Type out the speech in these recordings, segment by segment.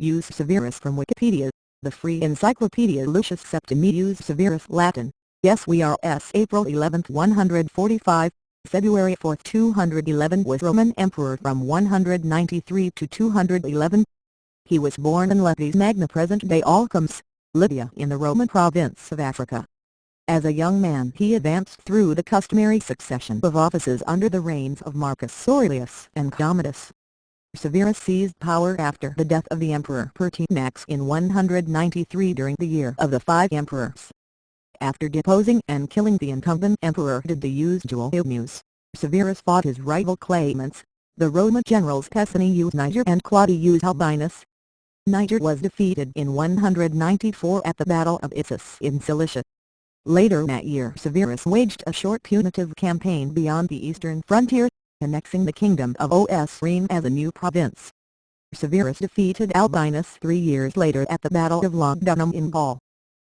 Severus from Wikipedia, the free encyclopedia. Lucius Septimius Severus Latin, sɛˈweːrʊs April 11, 145, February 4, 211 was Roman emperor from 193 to 211. He was born in Leptis Magna, present-day Al-Khums, Libya, in the Roman province of Africa. As a young man he advanced through the customary succession of offices under the reigns of Marcus Aurelius and Commodus. Severus seized power after the death of the emperor Pertinax in 193 during the year of the Five Emperors. After deposing and killing the incumbent emperor Didius Julius, Severus fought his rival claimants, the Roman generals Pescennius Niger and Claudius Albinus. Niger was defeated in 194 at the Battle of Issus in Cilicia. Later that year Severus waged a short punitive campaign beyond the eastern frontier, annexing the kingdom of Osrhoene as a new province. Severus defeated Albinus 3 years later at the Battle of Lugdunum in Gaul.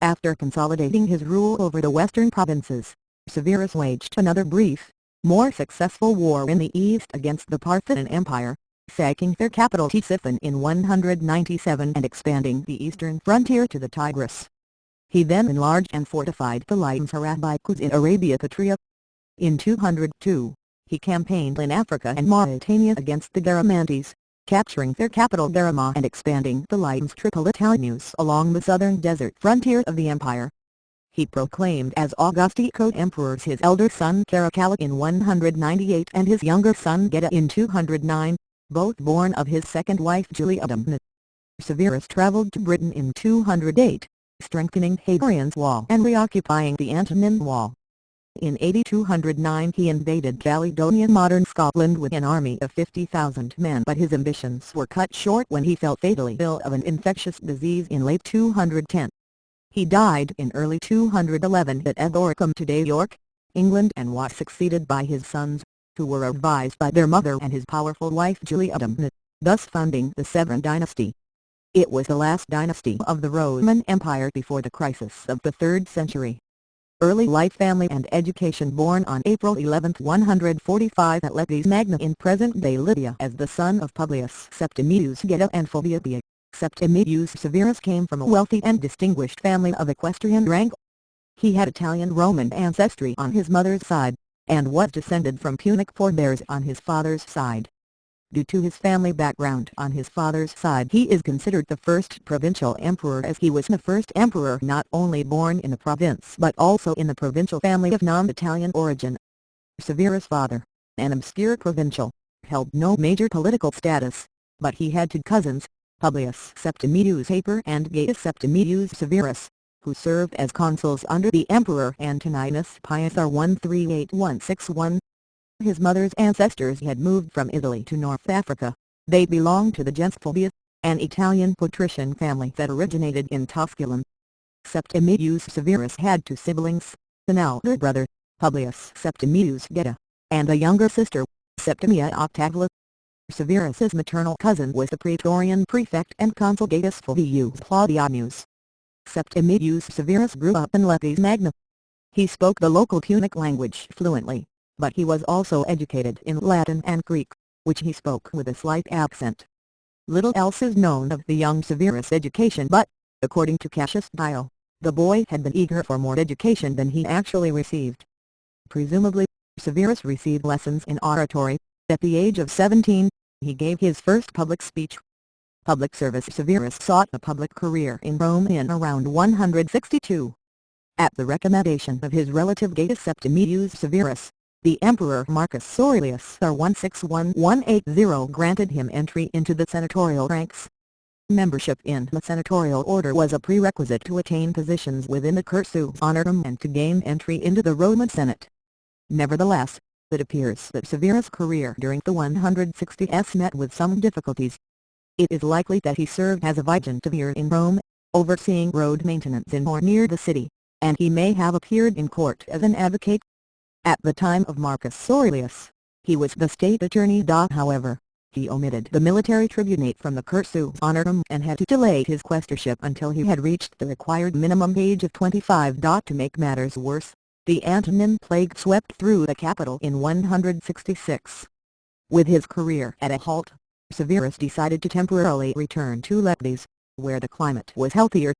After consolidating his rule over the western provinces, Severus waged another brief, more successful war in the east against the Parthian Empire, sacking their capital Ctesiphon in 197 and expanding the eastern frontier to the Tigris. He then enlarged and fortified the Leptis Magna in Arabia Petrea. In 202, he campaigned in Africa and Mauritania against the Garamantes, capturing their capital Darama and expanding the Leptis Tripolitanus along the southern desert frontier of the empire. He proclaimed as Augustic co-emperors his elder son Caracalla in 198 and his younger son Geta in 209, both born of his second wife Juliana. Severus travelled to Britain in 208, strengthening Hadrian's Wall and reoccupying the Antonine Wall. In AD 209 he invaded Caledonia, modern Scotland, with an army of 50,000 men, but his ambitions were cut short when he fell fatally ill of an infectious disease in late 210. He died in early 211 at Al-Khums, today York, England, and was succeeded by his sons, who were advised by their mother and his powerful wife Juliana, thus founding the Severan dynasty. It was the last dynasty of the Roman Empire before the crisis of the 3rd century. Early life, family and education. Born on April 11, 145 at Leptis Magna in present-day Libya as the son of Publius Septimius Geta and Fulvia, Septimius Severus came from a wealthy and distinguished family of equestrian rank. He had Italian-Roman ancestry on his mother's side, and was descended from Punic forebears on his father's side. Due to his family background on his father's side, he is considered the first provincial emperor, as he was the first emperor not only born in the province but also in the provincial family of non-Italian origin. Severus' father, an obscure provincial, held no major political status, but he had two cousins, Publius Septimius Severus and Gaius Septimius Severus, who served as consuls under the Emperor Antoninus Pius r. 138161. His mother's ancestors had moved from Italy to North Africa. They belonged to the gens Fulvia, an Italian patrician family that originated in Tusculum. Septimius Severus had two siblings, an elder brother, Publius Septimius Geta, and a younger sister, Septimia Octavia. Severus's maternal cousin was the praetorian prefect and consul Gaius Fulvius Claudianus. Septimius Severus grew up in Leptis Magna. He spoke the local Punic language fluently, but he was also educated in Latin and Greek, which he spoke with a slight accent. Little else is known of the young Severus' education, but, according to Cassius Dio, the boy had been eager for more education than he actually received. Presumably, Severus received lessons in oratory. At the age of 17, he gave his first public speech. Public service. Severus sought a public career in Rome in around 162. At the recommendation of his relative Gaius Septimius Severus, the Emperor Marcus Aurelius r. 161180 granted him entry into the senatorial ranks. Membership in the senatorial order was a prerequisite to attain positions within the cursus honorum and to gain entry into the Roman Senate. Nevertheless, it appears that Severus' career during the 160s met with some difficulties. It is likely that he served as a vigintivore in Rome, overseeing road maintenance in or near the city, and he may have appeared in court as an advocate. At the time of Marcus Aurelius, he was the state attorney. However, he omitted the military tribunate from the cursus honorum and had to delay his quaestorship until he had reached the required minimum age of 25. To make matters worse, the Antonine plague swept through the capital in 166. With his career at a halt, Severus decided to temporarily return to Leptis, where the climate was healthier.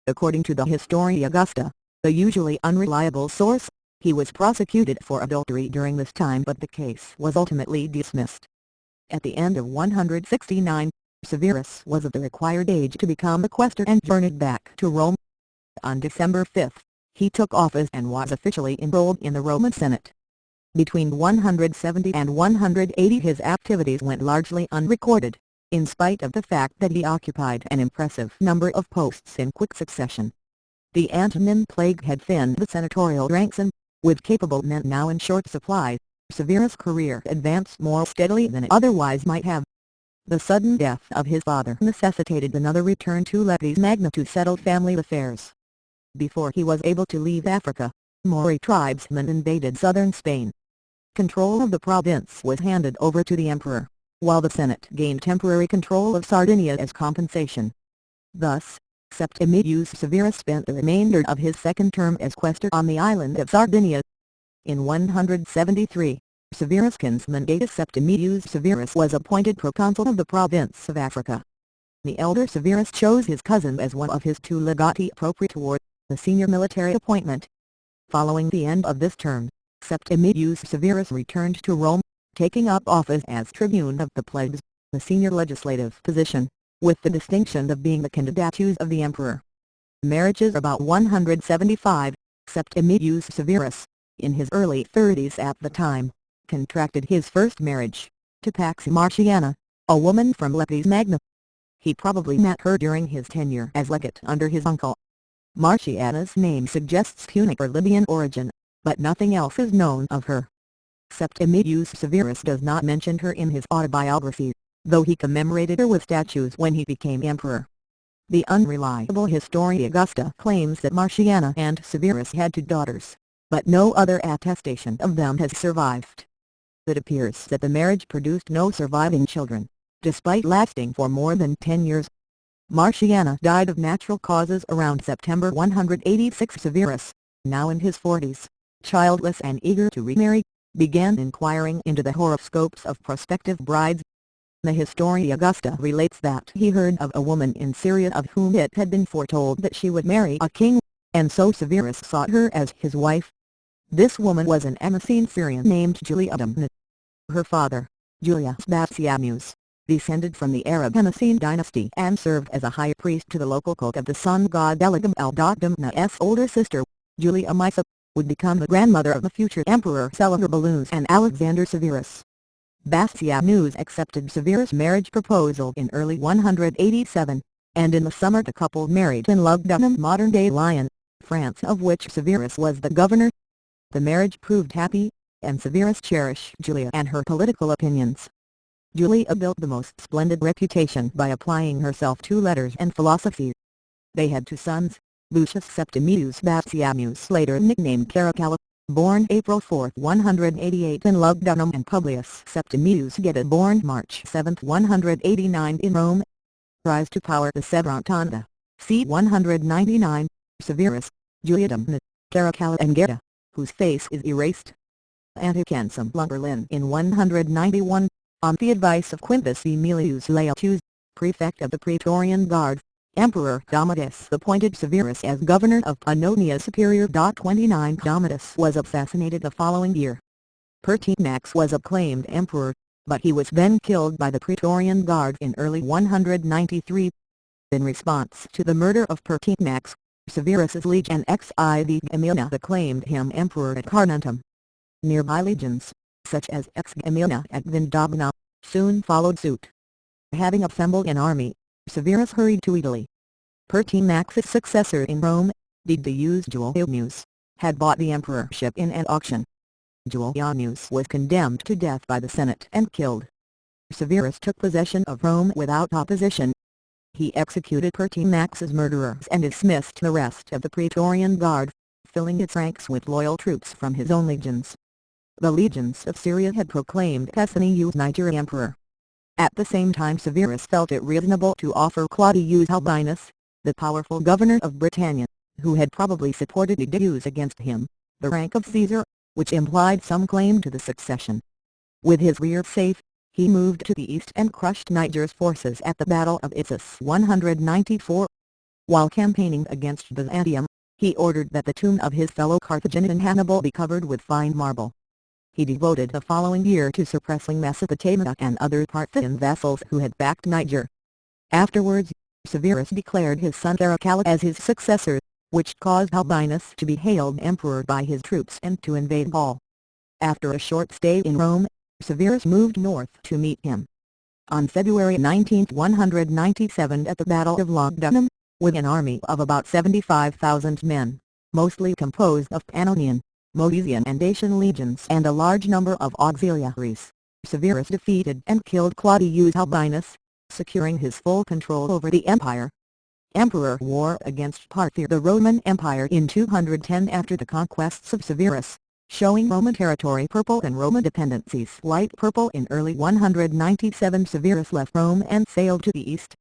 According to the Historia Augusta, a usually unreliable source, he was prosecuted for adultery during this time, but the case was ultimately dismissed. At the end of 169, Severus was of the required age to become a quaestor and journeyed back to Rome. On December 5, he took office and was officially enrolled in the Roman Senate. Between 170 and 180 his activities went largely unrecorded, in spite of the fact that he occupied an impressive number of posts in quick succession. The Antonine Plague had thinned the senatorial ranks and, with capable men now in short supply, Severus' career advanced more steadily than it otherwise might have. The sudden death of his father necessitated another return to Leptis Magna to settle family affairs. Before he was able to leave Africa, Maori tribesmen invaded southern Spain. Control of the province was handed over to the emperor, while the Senate gained temporary control of Sardinia as compensation. Thus, Septimius Severus spent the remainder of his second term as quaestor on the island of Sardinia. In 173, Severus' kinsman Gaius Septimius Severus was appointed proconsul of the province of Africa. The elder Severus chose his cousin as one of his two legati propraetor, the senior military appointment. Following the end of this term, Septimius Severus returned to Rome, taking up office as tribune of the plebs, the senior legislative position, with the distinction of being the candidatus of the emperor. Marriages. About 175, Septimius Severus, in his early 30s at the time, contracted his first marriage, to Pax Marciana, a woman from Leptis Magna. He probably met her during his tenure as legate under his uncle. Marciana's name suggests Punic or Libyan origin, but nothing else is known of her. Septimius Severus does not mention her in his autobiography, though he commemorated her with statues when he became emperor. The unreliable Historia Augusta claims that Marciana and Severus had 2 daughters, but no other attestation of them has survived. It appears that the marriage produced no surviving children, despite lasting for more than 10 years. Marciana died of natural causes around September 186. Severus, now in his 40s, childless and eager to remarry, began inquiring into the horoscopes of prospective brides. The Historia Augusta relates that he heard of a woman in Syria of whom it had been foretold that she would marry a king, and so Severus sought her as his wife. This woman was an Emessene Syrian named Julia. Her father, Julius Septimius, descended from the Arab Emessene dynasty and served as a high priest to the local cult of the sun god Eligam. Al-Damna's older sister, Julia Mysa, would become the grandmother of the future emperor Elagabalus and Alexander Severus. Septimius accepted Severus' marriage proposal in early 187, and in the summer the couple married in Lugdunum, modern-day Lyon, France, of which Severus was the governor. The marriage proved happy, and Severus cherished Julia and her political opinions. Julia built the most splendid reputation by applying herself to letters and philosophy. They had 2 sons, Lucius Septimius Septimius, later nicknamed Caracalla, born April 4, 188 in Lugdunum, and Publius Septimius Geta, born March 7, 189 in Rome. Rise to power. The Sebrantanda, c. 199, Severus, Juliadum, Caracalla and Geta, whose face is erased. Anticansum Lumberlin in 191, on the advice of Quintus Aemilius Laetus, prefect of the Praetorian Guard, Emperor Domitius appointed Severus as governor of Pannonia Superior. 29 Domitius was assassinated the following year. Pertinax was acclaimed emperor, but he was then killed by the Praetorian Guard in early 193. In response to the murder of Pertinax, Severus's legion Xiv Aemiliana acclaimed him emperor at Carnuntum. Nearby legions, such as Aemiliana at Vindobona, soon followed suit. Having assembled an army, Severus hurried to Italy. Pertinax's successor in Rome, Didius Julianus, had bought the emperorship in an auction. Julianus was condemned to death by the Senate and killed. Severus took possession of Rome without opposition. He executed Pertinax's murderers and dismissed the rest of the Praetorian Guard, filling its ranks with loyal troops from his own legions. The legions of Syria had proclaimed Pessinus Niger emperor. At the same time Severus felt it reasonable to offer Claudius Albinus, the powerful governor of Britannia, who had probably supported Didius against him, the rank of Caesar, which implied some claim to the succession. With his rear safe, He moved to the east and crushed Niger's forces at the Battle of Issus 194. While campaigning against Byzantium, he ordered that the tomb of his fellow Carthaginian Hannibal be covered with fine marble. He devoted the following year to suppressing Mesopotamia and other Parthian vassals who had backed Niger. Afterwards, Severus declared his son Caracalla as his successor, which caused Albinus to be hailed emperor by his troops and to invade Gaul. After a short stay in Rome, Severus moved north to meet him. On February 19, 197 at the Battle of Lugdunum, with an army of about 75,000 men, mostly composed of Pannonian, Molesian and Dacian legions and a large number of auxiliaries, Severus defeated and killed Claudius Albinus, securing his full control over the empire. Emperor war against Parthia, the Roman Empire, in 210 after the conquests of Severus, showing Roman territory purple and Roman dependencies light purple. In early 197 Severus left Rome and sailed to the east.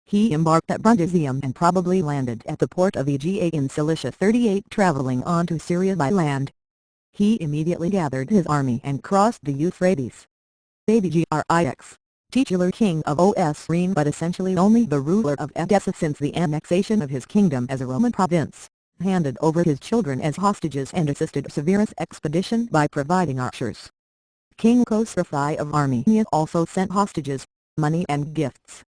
He embarked at Brundisium and probably landed at the port of Aegae in Cilicia 38, traveling on to Syria by land. He immediately gathered his army and crossed the Euphrates. Abgrix, titular king of Osrhoene but essentially only the ruler of Edessa since the annexation of his kingdom as a Roman province, handed over his children as hostages and assisted Severus' expedition by providing archers. King Khosrophai of Armenia also sent hostages, money and gifts.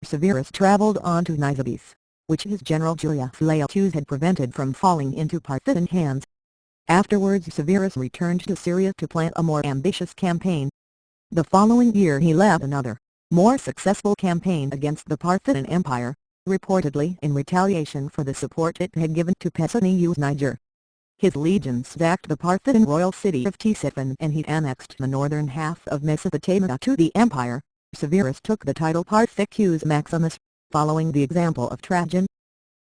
Severus travelled on to Nisibis, which his general Julius Laertius had prevented from falling into Parthian hands. Afterwards Severus returned to Syria to plan a more ambitious campaign. The following year he led another, more successful campaign against the Parthian Empire, reportedly in retaliation for the support it had given to Pessinus Niger. His legions sacked the Parthian royal city of Ctesiphon and he annexed the northern half of Mesopotamia to the empire. Severus took the title Parthicus Maximus, following the example of Trajan.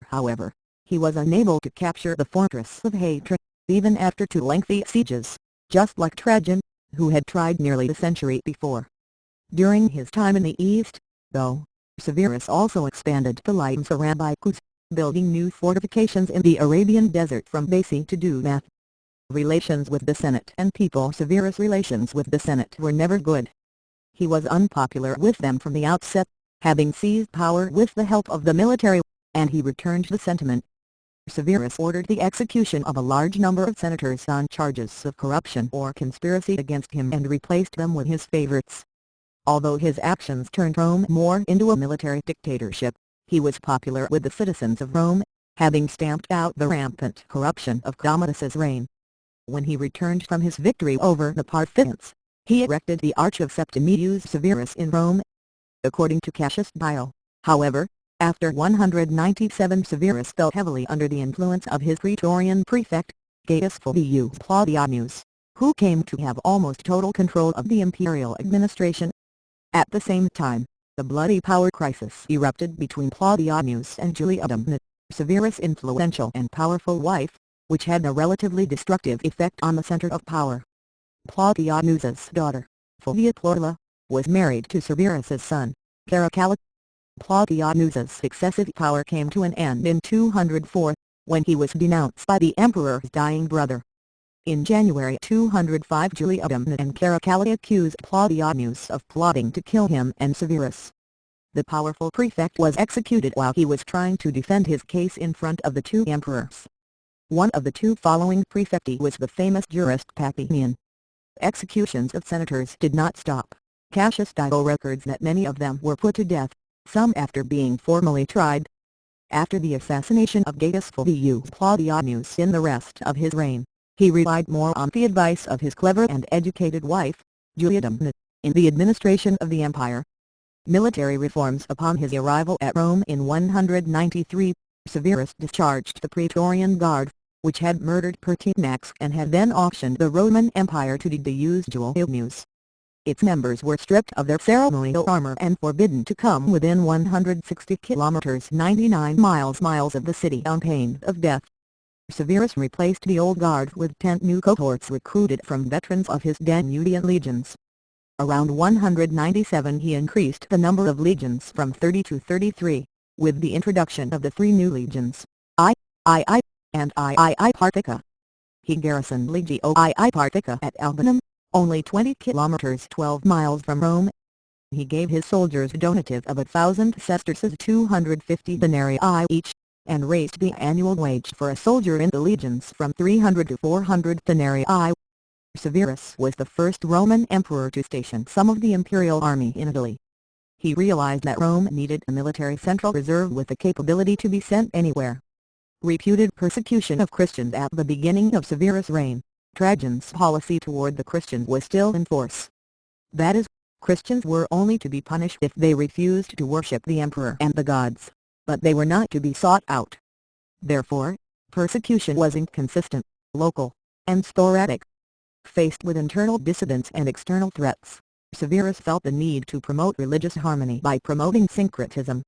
However, he was unable to capture the fortress of Hatrin, even after 2 lengthy sieges, just like Trajan, who had tried nearly a century before. During his time in the east, though, Severus also expanded the Lymes Arabicus, building new fortifications in the Arabian desert from Basi to Dumath. Relations with the Senate and people. Severus' relations with the Senate were never good. He was unpopular with them from the outset, having seized power with the help of the military, and he returned the sentiment. Severus ordered the execution of a large number of senators on charges of corruption or conspiracy against him and replaced them with his favorites. Although his actions turned Rome more into a military dictatorship, he was popular with the citizens of Rome, having stamped out the rampant corruption of Commodus's reign. When he returned from his victory over the Parthians, he erected the Arch of Septimius Severus in Rome. According to Cassius Dio, however, after 197 Severus fell heavily under the influence of his Praetorian prefect, Gaius Fulvius Claudianus, who came to have almost total control of the imperial administration. At the same time, the bloody power crisis erupted between Claudianus and Juliana, Severus' influential and powerful wife, which had a relatively destructive effect on the center of power. Claudianus's daughter, Fulvia Plorla, was married to Severus's son, Caracalla. Claudianus's excessive power came to an end in 204, when he was denounced by the emperor's dying brother. In January 205 Juliana and Caracalla accused Claudianus of plotting to kill him and Severus. The powerful prefect was executed while he was trying to defend his case in front of the 2 emperors. One of the 2 following prefecti was the famous jurist Papinian. Executions of senators did not stop. Cassius Dio records that many of them were put to death, some after being formally tried. After the assassination of Gaius Fulvius Claudianus in the rest of his reign, he relied more on the advice of his clever and educated wife, Juliana, in the administration of the empire. Military reforms. Upon his arrival at Rome in 193, Severus discharged the Praetorian Guard, which had murdered Pertinax and had then auctioned the Roman Empire to the usual Ilmus. Its members were stripped of their ceremonial armor and forbidden to come within 160 kilometers 99 miles of the city on pain of death. Severus replaced the old guard with 10 new cohorts recruited from veterans of his Danubian legions. Around 197 he increased the number of legions from 30 to 33, with the introduction of the 3 new legions, I and III Parthica. He garrisoned Legio II Parthica at Albinum, only 20 kilometers 12 miles from Rome. He gave his soldiers a donative of 1,000 sesterces, 250 denarii each, and raised the annual wage for a soldier in the legions from 300 to 400 denarii. Severus was the first Roman emperor to station some of the imperial army in Italy. He realized that Rome needed a military central reserve with the capability to be sent anywhere. Reputed persecution of Christians at the beginning of Severus' reign, Trajan's policy toward the Christians was still in force. That is, Christians were only to be punished if they refused to worship the emperor and the gods, but they were not to be sought out. Therefore, persecution was inconsistent, local, and sporadic. Faced with internal dissidents and external threats, Severus felt the need to promote religious harmony by promoting syncretism.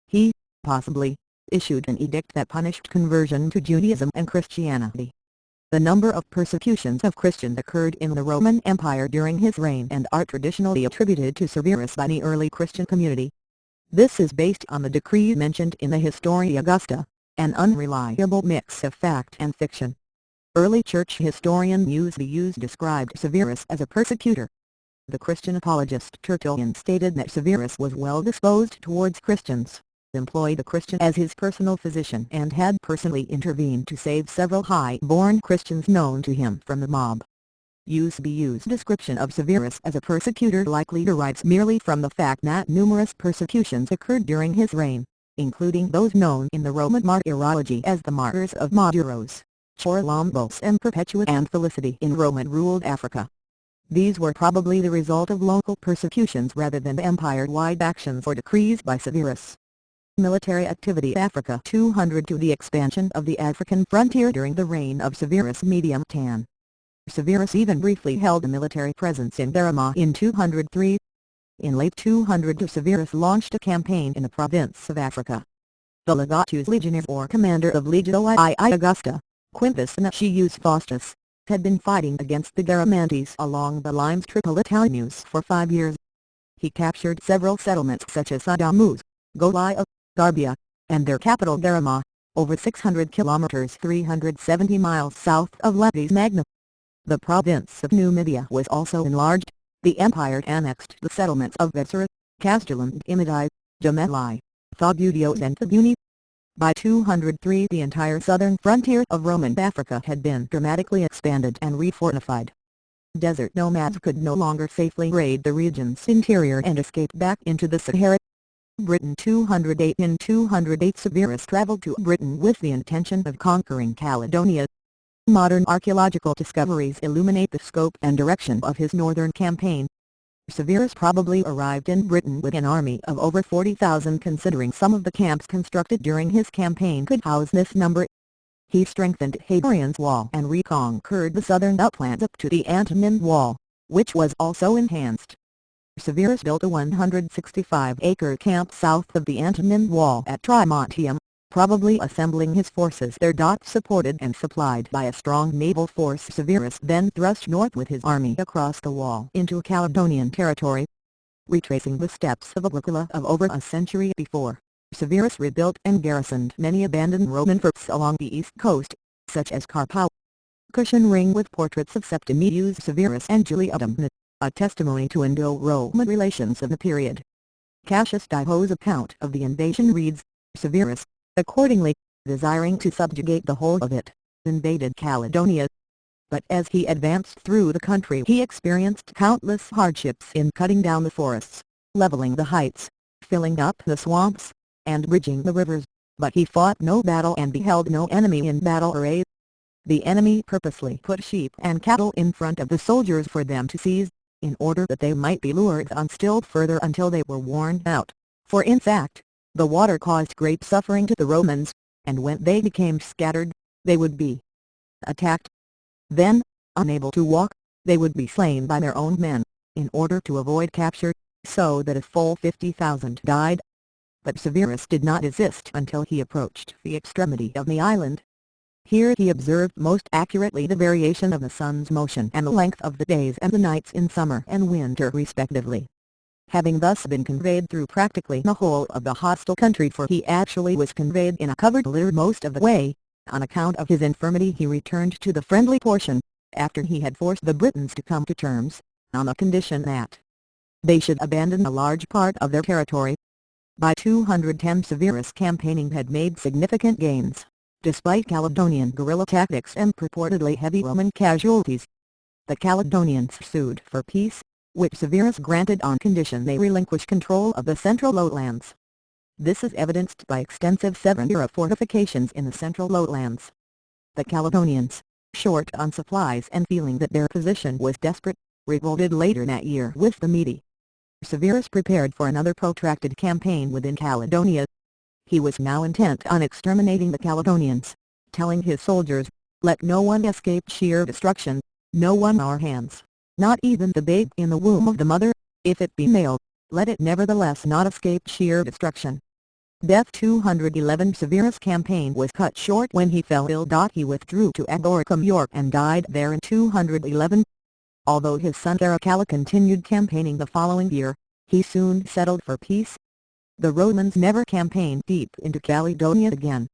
He, possibly, issued an edict that punished conversion to Judaism and Christianity. The number of persecutions of Christians occurred in the Roman Empire during his reign and are traditionally attributed to Severus by the early Christian community. This is based on the decrees mentioned in the Historia Augusta, an unreliable mix of fact and fiction. Early church historian Eusebius described Severus as a persecutor. The Christian apologist Tertullian stated that Severus was well disposed towards Christians, employed a Christian as his personal physician, and had personally intervened to save several high-born Christians known to him from the mob. Eusebius' description of Severus as a persecutor likely derives merely from the fact that numerous persecutions occurred during his reign, including those known in the Roman martyrology as the Martyrs of Maduros, Chorlombos and Perpetua and Felicity in Roman-ruled Africa. These were probably the result of local persecutions rather than empire-wide actions or decrees by Severus. Military activity Africa 200 to the expansion of the African frontier during the reign of Severus Medium Tan. Severus even briefly held a military presence in Derama in 203. In late 200 Severus launched a campaign in the province of Africa. The legatus legionis or commander of Legio II Augusta, Quintus Nicius Faustus, had been fighting against the Garamantes along the Limes Tripolitanus for 5 years. He captured several settlements such as Adamus, Golia, Garbia, and their capital Derama, over 600 kilometers 370 miles south of Leptis Magna. The province of Numidia was also enlarged. The empire annexed the settlements of Vetsera, Castellum Imidi, Gemelli, Thobudios and Thebuni. By 203 the entire southern frontier of Roman Africa had been dramatically expanded and refortified. Desert nomads could no longer safely raid the region's interior and escape back into the Sahara. Britain 208 In 208 Severus travelled to Britain with the intention of conquering Caledonia. Modern archaeological discoveries illuminate the scope and direction of his northern campaign. Severus probably arrived in Britain with an army of over 40,000, considering some of the camps constructed during his campaign could house this number. He strengthened Hadrian's Wall and reconquered the southern uplands up to the Antonine Wall, which was also enhanced. Severus built a 165-acre camp south of the Antonine Wall at Trimontium, probably assembling his forces there. Supported and supplied by a strong naval force, Severus then thrust north with his army across the wall into Caledonian territory. Retracing the steps of Agricola of over a century before, Severus rebuilt and garrisoned many abandoned Roman forts along the east coast, such as Carpau. Cushion ring with portraits of Septimius Severus and Julia Domna, a testimony to Indo-Roman relations of the period. Cassius Dio's account of the invasion reads, Severus, accordingly, desiring to subjugate the whole of it, invaded Caledonia. But as he advanced through the country he experienced countless hardships in cutting down the forests, leveling the heights, filling up the swamps, and bridging the rivers, but he fought no battle and beheld no enemy in battle array. The enemy purposely put sheep and cattle in front of the soldiers for them to seize, in order that they might be lured on still further until they were worn out, for in fact, the water caused great suffering to the Romans, and when they became scattered, they would be attacked. Then, unable to walk, they would be slain by their own men, in order to avoid capture, so that a full 50,000 died. But Severus did not desist until he approached the extremity of the island. Here he observed most accurately the variation of the sun's motion and the length of the days and the nights in summer and winter respectively. Having thus been conveyed through practically the whole of the hostile country, for he actually was conveyed in a covered litter most of the way, on account of his infirmity he returned to the friendly portion, after he had forced the Britons to come to terms, on the condition that they should abandon a large part of their territory. By 210 Severus' campaigning had made significant gains, despite Caledonian guerrilla tactics and purportedly heavy Roman casualties. The Caledonians sued for peace, which Severus granted on condition they relinquish control of the central lowlands. This is evidenced by extensive 7th-era fortifications in the central lowlands. The Caledonians, short on supplies and feeling that their position was desperate, revolted later that year with the Medi. Severus prepared for another protracted campaign within Caledonia. He was now intent on exterminating the Caledonians, telling his soldiers, "Let no one escape sheer destruction, no one our hands, not even the babe in the womb of the mother, if it be male, let it nevertheless not escape sheer destruction." Death 211 Severus' campaign was cut short when he fell ill. He withdrew to Aboracum, York, and died there in 211. Although his son Caracalla continued campaigning the following year, he soon settled for peace. The Romans never campaigned deep into Caledonia again.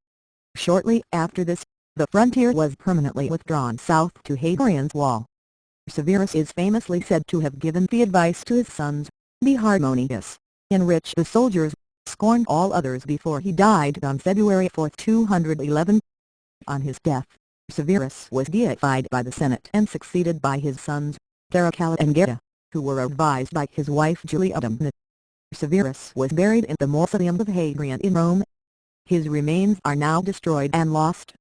Shortly after this, the frontier was permanently withdrawn south to Hadrian's Wall. Severus is famously said to have given the advice to his sons, "Be harmonious, enrich the soldiers, scorn all others," before he died on February 4, 211. On his death, Severus was deified by the Senate and succeeded by his sons, Caracalla and Geta, who were advised by his wife Julia Domna. Severus was buried in the Mausoleum of Hadrian in Rome. His remains are now destroyed and lost.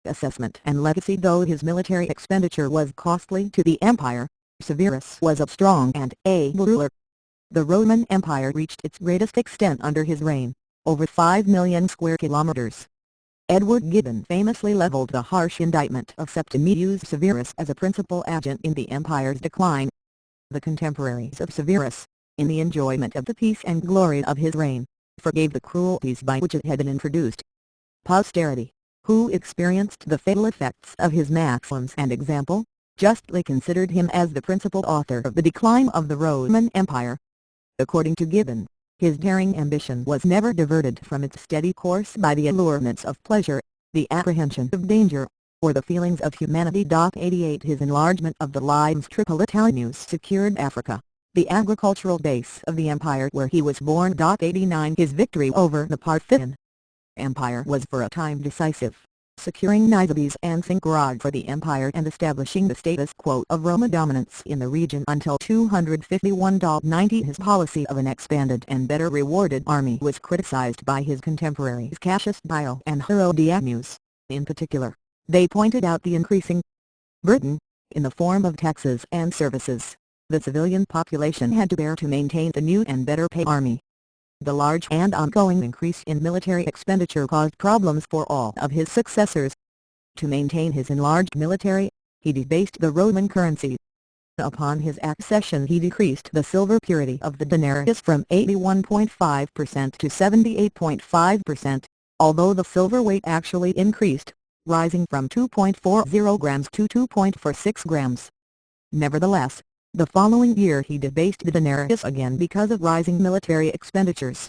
Assessment and legacy. Though his military expenditure was costly to the empire, Severus was a strong and able ruler. The Roman Empire reached its greatest extent under his reign, over 5 million square kilometers. Edward Gibbon famously leveled the harsh indictment of Septimius Severus as a principal agent in the empire's decline. The contemporaries of Severus, in the enjoyment of the peace and glory of his reign, forgave the cruelties by which it had been introduced. Posterity, who experienced the fatal effects of his maxims and example, justly considered him as the principal author of the decline of the Roman Empire. According to Gibbon, his daring ambition was never diverted from its steady course by the allurements of pleasure, the apprehension of danger, or the feelings of humanity. 88 His enlargement of the Limes Tripolitanus secured Africa, the agricultural base of the empire where he was born. 89 His victory over the Parthian Empire was for a time decisive, securing Nisibis and Thingarag for the empire and establishing the status quo of Roman dominance in the region until 251. 90 His policy of an expanded and better rewarded army was criticized by his contemporaries Cassius Dio and Herodianus. In particular, they pointed out the increasing burden, in the form of taxes and services, the civilian population had to bear to maintain the new and better paid army. The large and ongoing increase in military expenditure caused problems for all of his successors. To maintain his enlarged military, he debased the Roman currency. Upon his accession he decreased the silver purity of the denarius from 81.5% to 78.5%, although the silver weight actually increased, rising from 2.40 grams to 2.46 grams. Nevertheless, the following year he debased the denarius again because of rising military expenditures.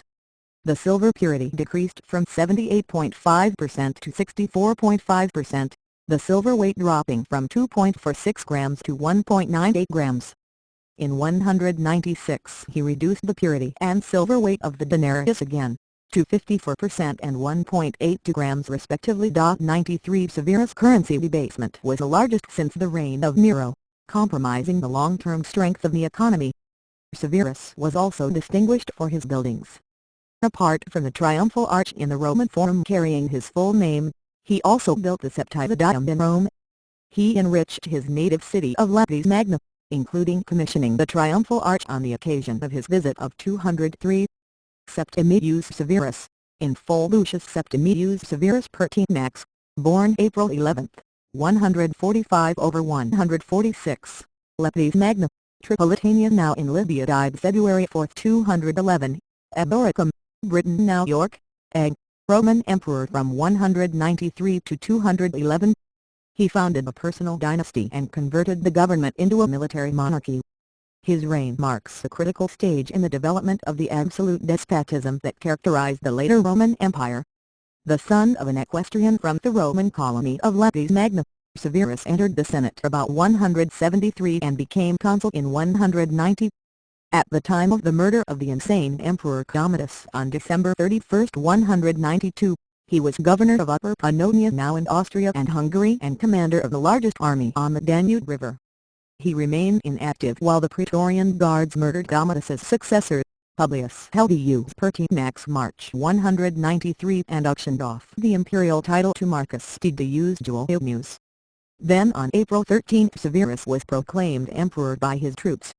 The silver purity decreased from 78.5% to 64.5%, the silver weight dropping from 2.46 grams to 1.98 grams. In 196 he reduced the purity and silver weight of the denarius again, to 54% and 1.82 grams respectively. 93 Severus' currency debasement was the largest since the reign of Nero, compromising the long-term strength of the economy. Severus was also distinguished for his buildings. Apart from the triumphal arch in the Roman Forum carrying his full name, he also built the Septimius in Rome. He enriched his native city of Leptis Magna, including commissioning the triumphal arch on the occasion of his visit of 203. Septimius Severus, in full Lucius Septimius Severus Pertinax, born April 11, 145/146, Leptis Magna, Tripolitania now in Libya, died February 4, 211, Aboracum, Britain now York, Egg, Roman Emperor from 193 to 211. He founded a personal dynasty and converted the government into a military monarchy. His reign marks a critical stage in the development of the absolute despotism that characterized the later Roman Empire. The son of an equestrian from the Roman colony of Leptis Magna, Severus entered the Senate about 173 and became consul in 190. At the time of the murder of the insane Emperor Commodus on December 31, 192, he was governor of Upper Pannonia now in Austria and Hungary and commander of the largest army on the Danube River. He remained inactive while the Praetorian Guards murdered Commodus's successor, Publius Helvius Pertinax March 193 and auctioned off the imperial title to Marcus Didius Julius. Then on April 13 Severus was proclaimed emperor by his troops.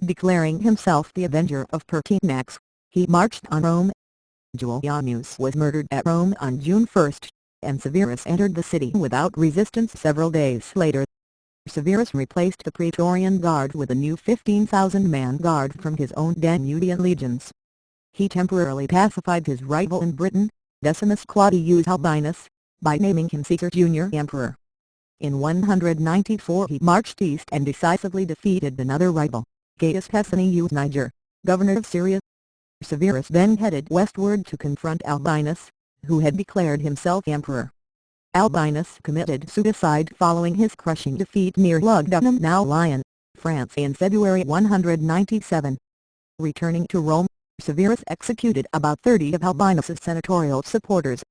Declaring himself the avenger of Pertinax, he marched on Rome. Julianus was murdered at Rome on June 1, and Severus entered the city without resistance several days later. Severus replaced the Praetorian Guard with a new 15,000-man guard from his own Danubian legions. He temporarily pacified his rival in Britain, Decimus Claudius Albinus, by naming him Caesar Jr. Emperor. In 194 he marched east and decisively defeated another rival, Gaius Pescennius Niger, governor of Syria. Severus then headed westward to confront Albinus, who had declared himself emperor. Albinus committed suicide following his crushing defeat near Lugdunum now Lyon, France in February 197. Returning to Rome, Severus executed about 30 of Albinus's senatorial supporters.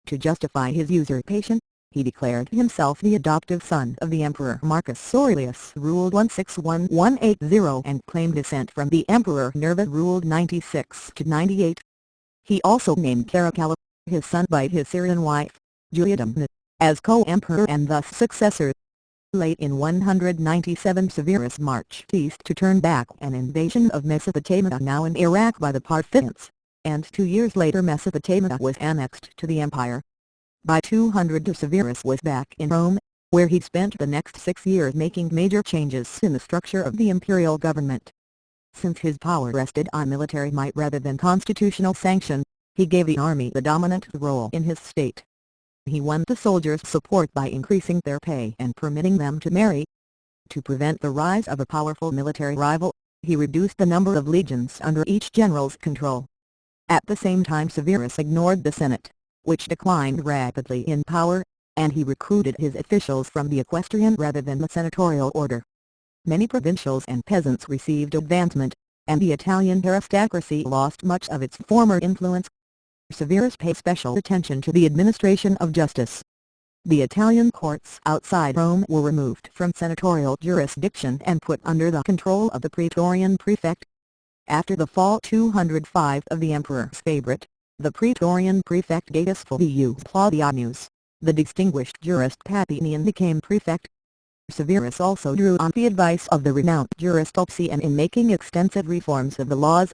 To justify his usurpation, he declared himself the adoptive son of the emperor Marcus Aurelius ruled 161–180 and claimed descent from the emperor Nerva ruled 96–98. He also named Caracalla, his son by his Syrian wife, Juliadum, as co-emperor and thus successor. Late in 197 Severus marched east to turn back an invasion of Mesopotamia now in Iraq by the Parthians, and 2 years later Mesopotamia was annexed to the empire. By 200 Severus was back in Rome, where he spent the next 6 years making major changes in the structure of the imperial government. Since his power rested on military might rather than constitutional sanction, he gave the army the dominant role in his state. He won the soldiers' support by increasing their pay and permitting them to marry. To prevent the rise of a powerful military rival, he reduced the number of legions under each general's control. At the same time Severus ignored the Senate, which declined rapidly in power, and he recruited his officials from the equestrian rather than the senatorial order. Many provincials and peasants received advancement, and the Italian aristocracy lost much of its former influence. Severus paid special attention to the administration of justice. The Italian courts outside Rome were removed from senatorial jurisdiction and put under the control of the Praetorian prefect. After the fall 205 of the emperor's favorite, the Praetorian prefect Gaius Fulvius Claudianus, the distinguished jurist Papinian became prefect. Severus also drew on the advice of the renowned jurist Lucian in making extensive reforms of the laws.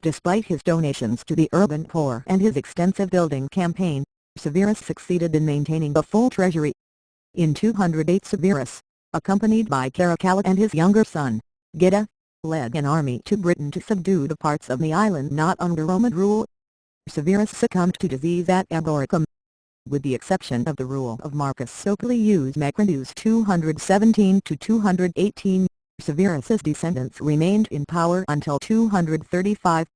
Despite his donations to the urban poor and his extensive building campaign, Severus succeeded in maintaining a full treasury. In 208 Severus, accompanied by Caracalla and his younger son, Geta, led an army to Britain to subdue the parts of the island not under Roman rule. Severus succumbed to disease at Eboracum. With the exception of the rule of Marcus Aurelius Macrinus 217–218, Severus's descendants remained in power until 235.